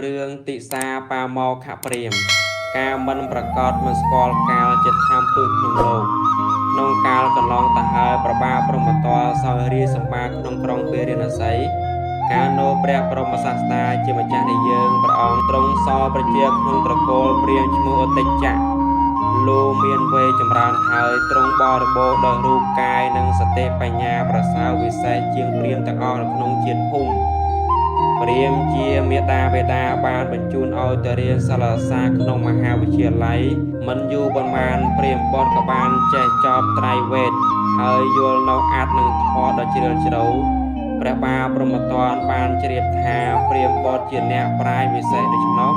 រឿងតិសាប៉ាម៉ោខព្រាមការមិនប្រកាសមិនស្គាល់កាលជាធម្មពឹសក្នុងលោកក្នុងកាលកន្លងទៅហើយប្របាព្រមតលសោយរាជសម្បាក្នុងក្រុងពេរិណសីកាលនោះព្រះបរមសាស្តាជាម្ចាស់នៃយើងព្រះអង្គទ្រង់សល់ប្រជាក្នុងត្រកូលព្រាហ្មណ៍ឈ្មោះឧតិចៈលោកមានវ័យចម្រើនហើយទ្រង់បរិបូរណ៍ដោយរូបកាយនិងសតិបញ្ញាប្រសើរវិសេសជាងព្រាហ្មណ៍ទាំងអស់នៅក្នុងជាតិភូមិព្រាហ្មណ៍ជាមេដាបេដាបានបញ្ជូនឲ្យទៅរៀនសិលសាស្ត្រក្នុងមហាវិទ្យាល័យមិនយូរប៉ុន្មានព្រាហ្មណ៍បុត្រក៏បានចេះចប់ត្រៃវេទហើយយល់នៅអត្ថនឹងធម៌ដ៏ជ្រាលជ្រៅព្រះបាទព្រហ្មទណ្ឌបានជ្រាបថាព្រាហ្មណ៍បុត្រជាអ្នកប្រាជ្ញវិសេសដូច្នោះ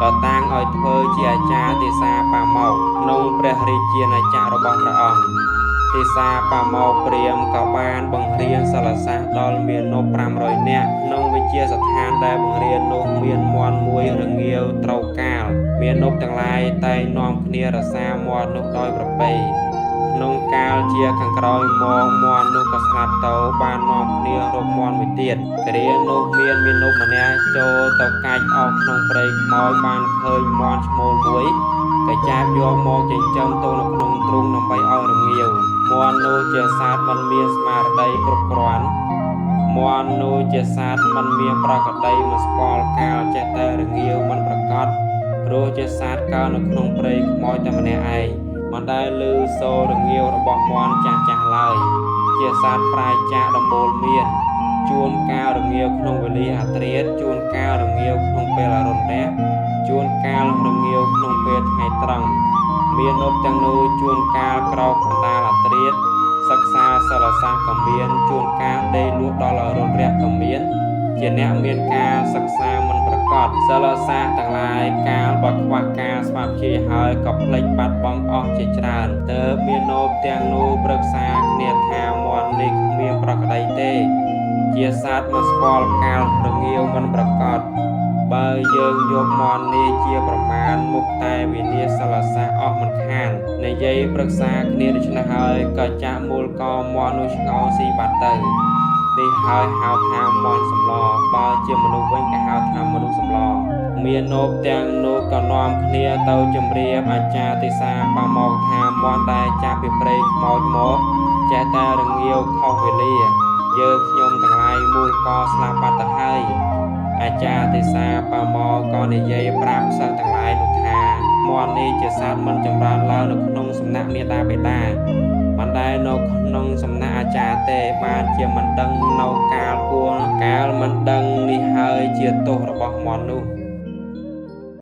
ក៏តាំងឲ្យធ្វើជាអាចារ្យទេសាបាម៉ោក្នុងព្រះរាជាណាចក្ររបស់ព្រះអង្គទេសាបាម៉ោព្រាហ្មណ៍ក៏បានបង្រៀនសិលសាស្ត្រដល់មាណព500នាក់ក្នុងវិជាស្ថានដែលបង្រៀននោះមានមន់មួយរងាវត្រូវកាលមាណពទាំងឡាយតែងនាំគ្នារសាមន់នោះដោយប្រពៃក្នុងកាលជាខាងក្រោយមកមន់នោះក៏ស្លាប់ទៅបាននាំគ្នារកមន់មួយទៀតគ្រានោះមានមាណពម្នាក់ចូលទៅកាច់អស់ក្នុងព្រៃខ្មោចបានឃើញមន់ឈ្មោលមួយក៏ចាប់យកមកចិញ្ចឹមទៅនៅក្នុងទ្រុងដើម្បីឲ្យរងាវមន់នោះជាសត្វមិនមានស្មារតីគ្រប់គ្រាន់មន់នោះជាសត្វមិនមានប្រក្រតីមិនស្គាល់កាលចេះតែរងាវមិនប្រកបព្រោះជាសត្វកើតនៅក្នុងព្រៃខ្មោចតែម្នាក់ឯងមិនដែលឮសូររងាវរបស់មន់ចាស់ចាស់ឡើយជាសត្វប្រាជ្ញាដំបូលមានជួនកាលរងាវក្នុងវេលាអាត្រាតជួនកាលរងាវក្នុងពេលអរុណរះជួនកាលរងាវក្នុងពេលថ្ងៃត្រង់មាណពទាំងនោះជួនកាលក្រោកកណ្ដាលអាត្រាតសិក្សាសិលសាស្ត្រក៏មានជួនកាលដេកលក់ដល់អរុណរះក៏មានជាអ្នកមានការសិក្សាមិនប្រកបសិលសាស្ត្រទាំងឡាយកាលបើខ្វះការស្មារតីហើយក៏ភ្លេចបាត់បង់អស់ជាច្រើនទើបមាណពទាំងនោះប្រឹក្សាគ្នាថាមន់នេះគ្មានប្រក្រតីទេជាសត្វមិនស្គាល់កាលរងាវមិនប្រកបបើយើងយកមន់នេះជាប្រមាណមុខតែវិនាសសិលសាស្ត្រអស់មិនខាននិយាយប្រឹក្សាគ្នាដូច្នេះហើយក៏ចាក់មូលកមន់នោះឆ្ងល់ស៊ីបាត់ទៅនេះហើយហៅថាមន់សម្លបើជាមនុស្សវិញក៏ហៅថាមនុស្សសម្លមាណពទាំងនោះក៏នាំគ្នាទៅជម្រាបអាចារ្យទេសាបាម៉ោថាមន់តែចាប់ពីព្រៃខ្មោចមកចេះតែរងាវខុសវេលាយើងខ្ញុំទាំងឡាយមូលកស្លាប់បាត់ទៅហើយអាចារ្យទេសាបាម៉ោក៏និយាយប្រាប់សិស្សទាំងឡាយនោះថាមន់នេះជាសត្វមិនចម្រើនឡើងនៅក្នុងសំណាក់មាតាបិតាមិនដែលនៅក្នុងសំណាក់អាចារ្យទេបានជាមិនដឹងនៅកាលគួរកាលមិនដឹងនេះហើយជាទោសរបស់មន់នោះ